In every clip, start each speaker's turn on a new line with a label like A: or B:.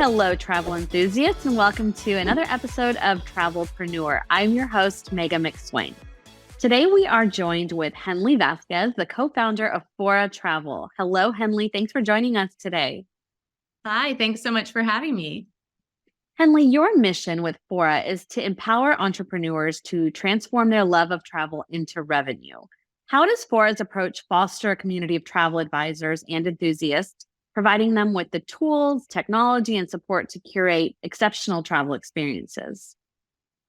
A: Hello, travel enthusiasts, and welcome to another episode of Travel Preneur. I'm your host, Megan McSwain. Today, we are joined with Henley Vazquez, the co-founder of Fora Travel. Hello, Henley. Thanks for joining us today.
B: Hi, thanks so much for having me.
A: Henley, your mission with Fora is to empower entrepreneurs to transform their love of travel into revenue. How does Fora's approach foster a community of travel advisors and enthusiasts, providing them with the tools, technology, and support to curate exceptional travel experiences?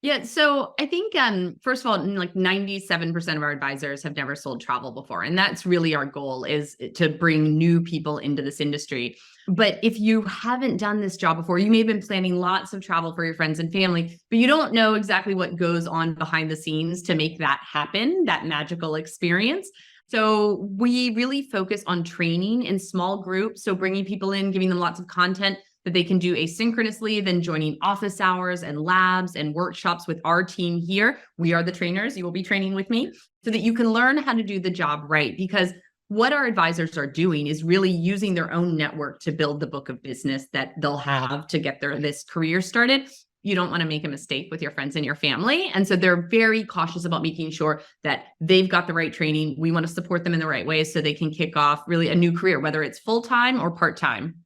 B: Yeah, so I think first of all, like 97% of our advisors have never sold travel before. And that's really our goal, is to bring new people into this industry. But if you haven't done this job before, you may have been planning lots of travel for your friends and family, but you don't know exactly what goes on behind the scenes to make that happen, that magical experience. So we really focus on training in small groups. So bringing people in, giving them lots of content that they can do asynchronously, then joining office hours and labs and workshops with our team here. We are the trainers. You will be training with me so that you can learn how to do the job right. Because what our advisors are doing is really using their own network to build the book of business that they'll have to get this career started. You don't want to make a mistake with your friends and your family. And so they're very cautious about making sure that they've got the right training. We want to support them in the right way so they can kick off really a new career, whether it's full-time or part-time.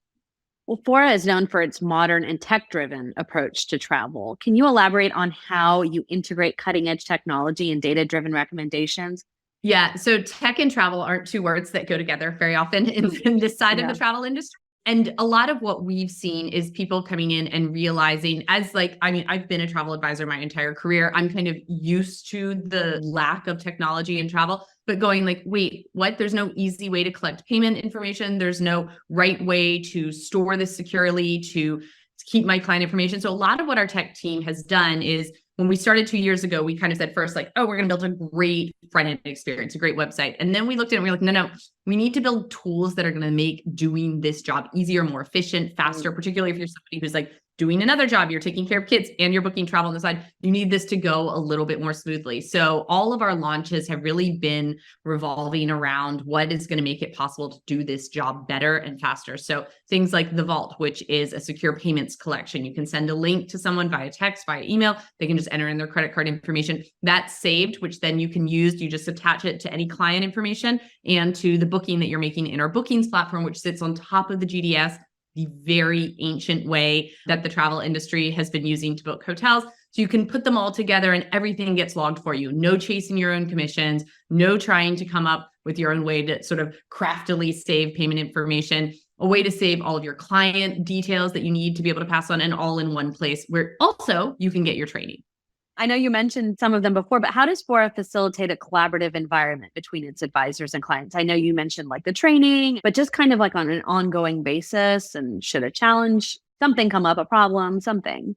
A: Well, Fora is known for its modern and tech-driven approach to travel. Can you elaborate on how you integrate cutting-edge technology and data-driven recommendations?
B: Yeah, so tech and travel aren't two words that go together very often in this side of the travel industry. And a lot of what we've seen is people coming in and realizing, I've been a travel advisor my entire career. I'm kind of used to the lack of technology in travel, but going like, wait, what? There's no easy way to collect payment information. There's no right way to store this securely, to keep my client information. So a lot of what our tech team has done is, when we started 2 years ago, we kind of said first, like, oh, we're going to build a great front-end experience, a great website. And then we looked at it and we were like, no, we need to build tools that are going to make doing this job easier, more efficient, faster, particularly if you're somebody who's like doing another job, you're taking care of kids and you're booking travel on the side, you need this to go a little bit more smoothly. So all of our launches have really been revolving around what is going to make it possible to do this job better and faster. So things like the Vault, which is a secure payments collection. You can send a link to someone via text, via email. They can just enter in their credit card information. That's saved, which then you can use. You just attach it to any client information and to the booking that you're making in our bookings platform, which sits on top of the GDS, the very ancient way that the travel industry has been using to book hotels. So you can put them all together and everything gets logged for you. No chasing your own commissions, no trying to come up with your own way to sort of craftily save payment information, a way to save all of your client details that you need to be able to pass on, and all in one place where also you can get your training.
A: I know you mentioned some of them before, but how does Fora facilitate a collaborative environment between its advisors and clients? I know you mentioned like the training, but just kind of like on an ongoing basis, and should a challenge, something come up, a problem, something.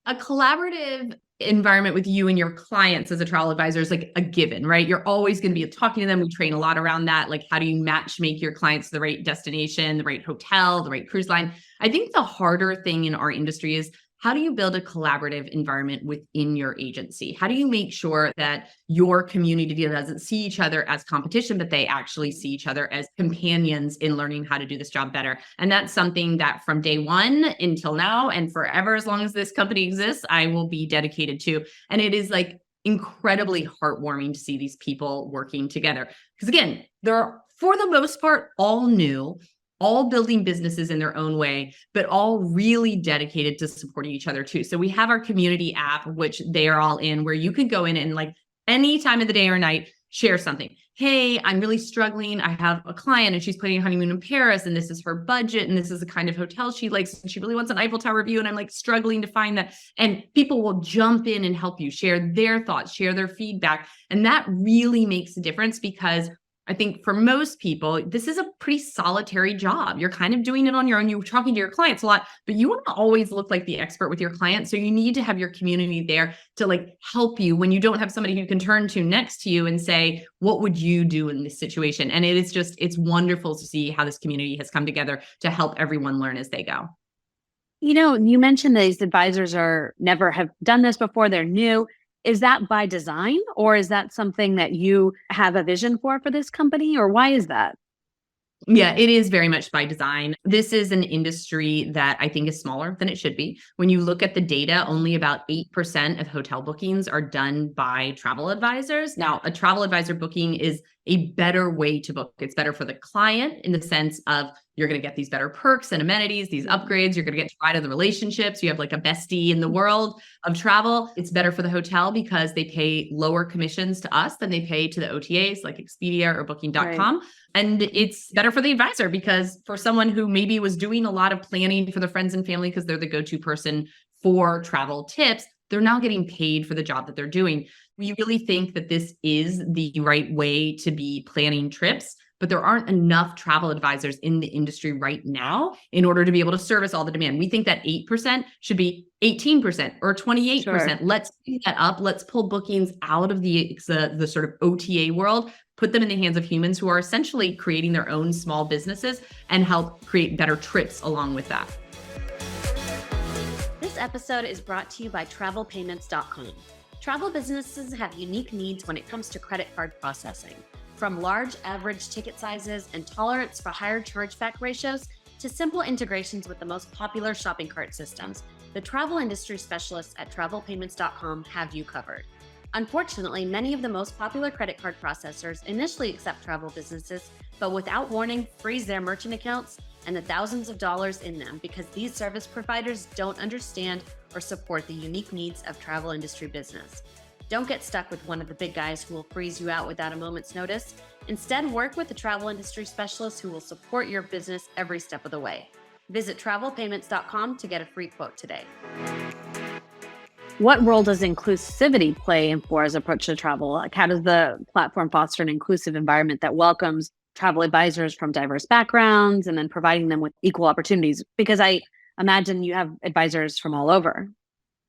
B: A collaborative environment with you and your clients as a travel advisor is like a given, right? You're always going to be talking to them. We train a lot around that. Like, how do you match make your clients the right destination, the right hotel, the right cruise line? I think the harder thing in our industry is, how do you build a collaborative environment within your agency? How do you make sure that your community doesn't see each other as competition, but they actually see each other as companions in learning how to do this job better? And that's something that from day one until now and forever, as long as this company exists, I will be dedicated to. And it is like incredibly heartwarming to see these people working together. Because again, they're for the most part all new, all building businesses in their own way, but all really dedicated to supporting each other too. So we have our community app, which they are all in, where you could go in and like any time of the day or night, share something. Hey, I'm really struggling. I have a client and she's planning a honeymoon in Paris and this is her budget and this is the kind of hotel she likes. And she really wants an Eiffel Tower view and I'm like struggling to find that. And people will jump in and help you share their thoughts, share their feedback. And that really makes a difference, because I think for most people, this is a pretty solitary job. You're kind of doing it on your own. You're talking to your clients a lot, but you want to always look like the expert with your clients. So you need to have your community there to like help you when you don't have somebody who can turn to next to you and say, what would you do in this situation? And it is just, it's wonderful to see how this community has come together to help everyone learn as they go.
A: You know, you mentioned these advisors never have done this before. They're new. Is that by design, or is that something that you have a vision for this company, or why is that?
B: Yeah, it is very much by design. This is an industry that I think is smaller than it should be. When you look at the data, only about 8% of hotel bookings are done by travel advisors. Now, a travel advisor booking is a better way to book. It's better for the client in the sense of you're going to get these better perks and amenities, these upgrades. You're going to get to ride in the relationships. You have like a bestie in the world of travel. It's better for the hotel because they pay lower commissions to us than they pay to the OTAs like Expedia or Booking.com.
A: Right.
B: And it's better for the advisor because for someone who maybe was doing a lot of planning for their friends and family because they're the go-to person for travel tips, they're now getting paid for the job that they're doing. We really think that this is the right way to be planning trips, but there aren't enough travel advisors in the industry right now in order to be able to service all the demand. We think that 8% should be 18% or 28%.
A: Sure.
B: Let's speed that up. Let's pull bookings out of the sort of OTA world, put them in the hands of humans who are essentially creating their own small businesses and help create better trips along with that.
A: This episode is brought to you by travelpayments.com. Travel businesses have unique needs when it comes to credit card processing. From large average ticket sizes and tolerance for higher chargeback ratios to simple integrations with the most popular shopping cart systems, the travel industry specialists at travelpayments.com have you covered. Unfortunately, many of the most popular credit card processors initially accept travel businesses, but without warning, freeze their merchant accounts and the thousands of dollars in them because these service providers don't understand or support the unique needs of travel industry business. Don't get stuck with one of the big guys who will freeze you out without a moment's notice. Instead, work with the travel industry specialists who will support your business every step of the way. Visit travelpayments.com to get a free quote today. What role does inclusivity play in Fora's approach to travel? Like, how does the platform foster an inclusive environment that welcomes travel advisors from diverse backgrounds and then providing them with equal opportunities? Because I imagine you have advisors from all over.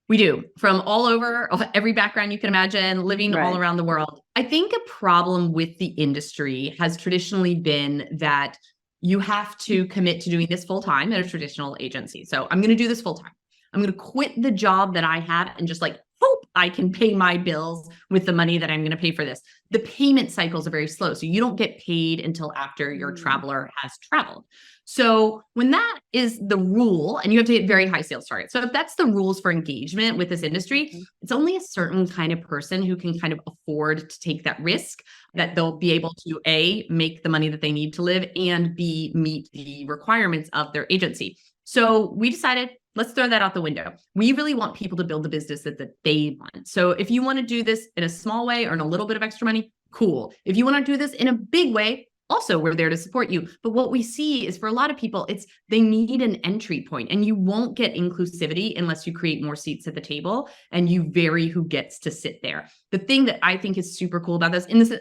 B: We do, from all over, of every background you can imagine, living
A: Right.
B: all around the world. I think a problem with the industry has traditionally been that you have to commit to doing this full time at a traditional agency. So I'm going to do this full time. I'm going to quit the job that I have and just like hope I can pay my bills with the money that I'm going to pay for this. The payment cycles are very slow. So you don't get paid until after your traveler has traveled. So when that is the rule, and you have to hit very high sales targets. So if that's the rules for engagement with this industry, it's only a certain kind of person who can kind of afford to take that risk, that they'll be able to A, make the money that they need to live, and B, meet the requirements of their agency. So we decided, let's throw that out the window. We really want people to build the business that they want. So if you want to do this in a small way or in a little bit of extra money, cool. If you want to do this in a big way, also, we're there to support you. But what we see is for a lot of people, they need an entry point, and you won't get inclusivity unless you create more seats at the table and you vary who gets to sit there. The thing that I think is super cool about this, and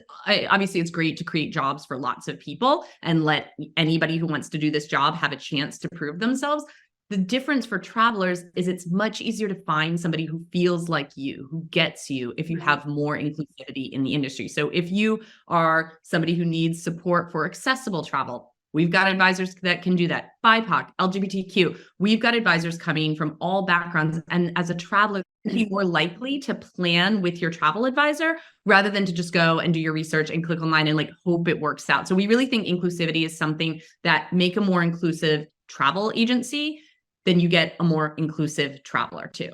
B: obviously it's great to create jobs for lots of people and let anybody who wants to do this job have a chance to prove themselves. The difference for travelers is it's much easier to find somebody who feels like you, who gets you, if you have more inclusivity in the industry. So if you are somebody who needs support for accessible travel, we've got advisors that can do that. BIPOC, LGBTQ, we've got advisors coming from all backgrounds. And as a traveler, you're more likely to plan with your travel advisor rather than to just go and do your research and click online and like hope it works out. So we really think inclusivity is something that make a more inclusive travel agency, then you get a more inclusive traveler too.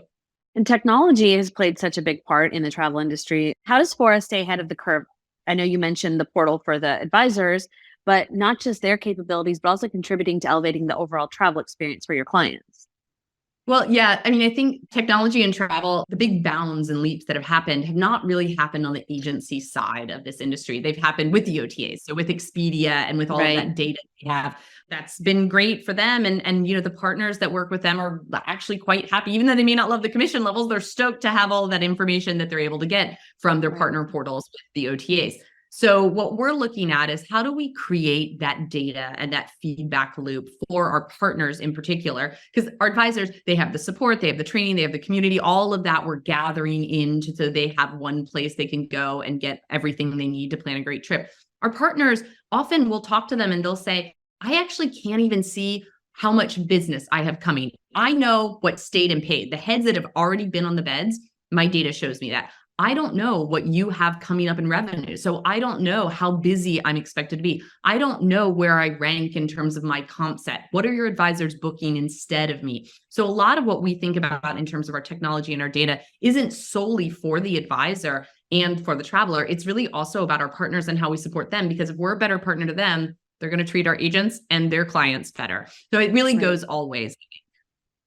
A: And technology has played such a big part in the travel industry. How does Fora stay ahead of the curve? I know you mentioned the portal for the advisors, but not just their capabilities, but also contributing to elevating the overall travel experience for your clients.
B: Well, yeah, I mean, I think technology and travel, the big bounds and leaps that have happened have not really happened on the agency side of this industry. They've happened with the OTAs. So with Expedia and with all of that data they have, that's been great for them. And the partners that work with them are actually quite happy, even though they may not love the commission levels, they're stoked to have all of that information that they're able to get from their partner portals with the OTAs. So what we're looking at is how do we create that data and that feedback loop for our partners in particular? Because our advisors, they have the support, they have the training, they have the community, all of that we're gathering into so they have one place they can go and get everything they need to plan a great trip. Our partners, often we'll talk to them and they'll say, I actually can't even see how much business I have coming. I know what stayed and paid. The heads that have already been on the beds, my data shows me that. I don't know what you have coming up in revenue. So I don't know how busy I'm expected to be. I don't know where I rank in terms of my comp set. What are your advisors booking instead of me? So a lot of what we think about in terms of our technology and our data isn't solely for the advisor and for the traveler. It's really also about our partners and how we support them, because if we're a better partner to them, they're going to treat our agents and their clients better. So it really goes all ways.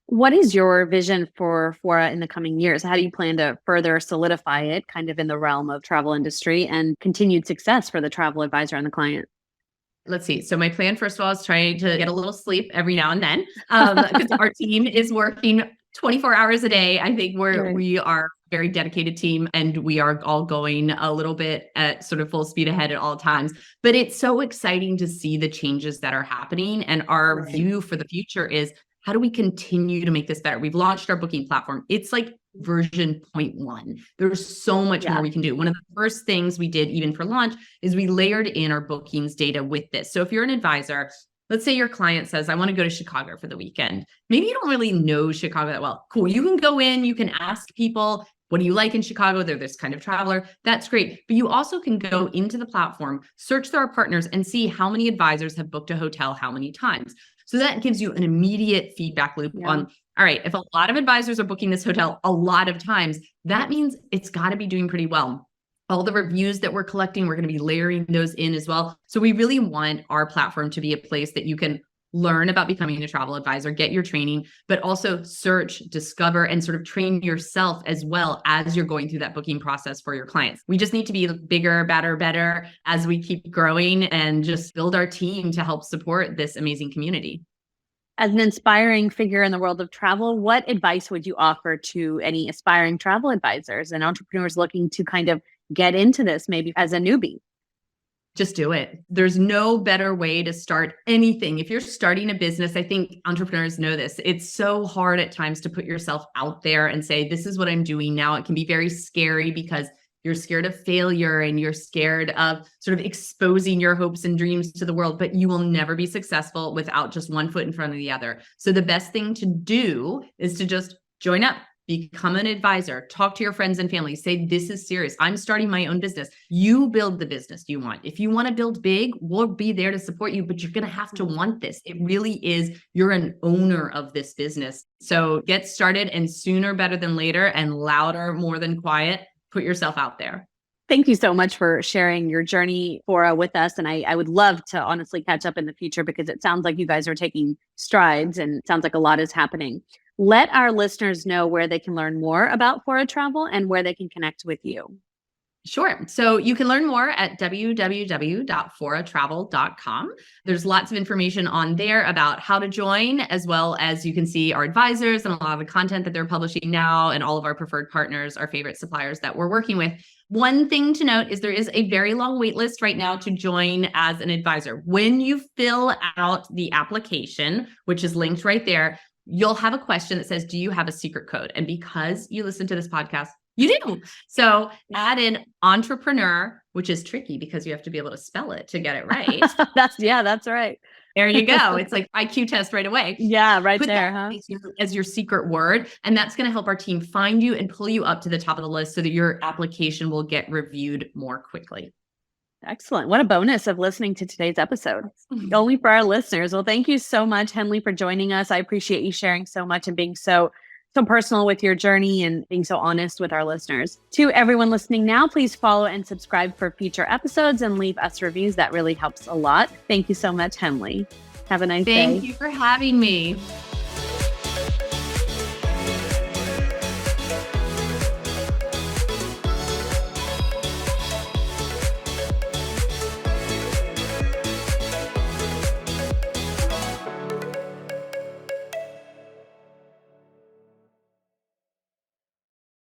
A: What is your vision for Fora in the coming years? How do you plan to further solidify it kind of in the realm of travel industry and continued success for the travel advisor and the client?
B: Let's see. So my plan, first of all, is trying to get a little sleep every now and then, because our team is working 24 hours a day. I think we are a very dedicated team, and we are all going a little bit at sort of full speed ahead at all times. But it's so exciting to see the changes that are happening. And our view for the future is, how do we continue to make this better? We've launched our booking platform. It's like version 0.1. There's so much more we can do. One of the first things we did even for launch is we layered in our bookings data with this. So if you're an advisor, let's say your client says, I want to go to Chicago for the weekend. Maybe you don't really know Chicago that well. Cool. You can go in, you can ask people, what do you like in Chicago? They're this kind of traveler. That's great. But you also can go into the platform, search through our partners, and see how many advisors have booked a hotel how many times. So that gives you an immediate feedback loop on, all right, if a lot of advisors are booking this hotel a lot of times, that means it's got to be doing pretty well. All the reviews that we're collecting, we're going to be layering those in as well. So we really want our platform to be a place that you can learn about becoming a travel advisor, get your training, but also search, discover, and sort of train yourself as well as you're going through that booking process for your clients. We just need to be bigger, better as we keep growing and just build our team to help support this amazing community.
A: As an inspiring figure in the world of travel, what advice would you offer to any aspiring travel advisors and entrepreneurs looking to kind of get into this, maybe as a newbie?
B: Just do it. There's no better way to start anything. If you're starting a business, I think entrepreneurs know this. It's so hard at times to put yourself out there and say, this is what I'm doing now. It can be very scary because you're scared of failure and you're scared of sort of exposing your hopes and dreams to the world, but you will never be successful without just one foot in front of the other. So the best thing to do is to just join up. Become an advisor, talk to your friends and family, say, this is serious. I'm starting my own business. You build the business you want. If you want to build big, we'll be there to support you, but you're going to have to want this. It really is, you're an owner of this business. So get started, and sooner better than later, and louder more than quiet, put yourself out there.
A: Thank you so much for sharing your journey, Fora, with us. And I would love to honestly catch up in the future, because it sounds like you guys are taking strides and it sounds like a lot is happening. Let our listeners know where they can learn more about Fora Travel and where they can connect with you.
B: Sure. So you can learn more at www.foratravel.com. There's lots of information on there about how to join, as well as you can see our advisors and a lot of the content that they're publishing now, and all of our preferred partners, our favorite suppliers that we're working with. One thing to note is there is a very long wait list right now to join as an advisor. When you fill out the application, which is linked right there, you'll have a question that says, do you have a secret code? And because you listen to this podcast, you do. So add in entrepreneur, which is tricky because you have to be able to spell it to get it right.
A: That's right.
B: There you go. It's like IQ test right away.
A: Yeah, right
B: Put
A: there,
B: that as your secret word. And that's going to help our team find you and pull you up to the top of the list so that your application will get reviewed more quickly.
A: Excellent. What a bonus of listening to today's episode. Only for our listeners. Well, thank you so much, Henley, for joining us. I appreciate you sharing so much and being so personal with your journey and being so honest with our listeners. To everyone listening now, please follow and subscribe for future episodes and leave us reviews. That really helps a lot. Thank you so much, Henley. Have a nice day.
B: Thank you for having me.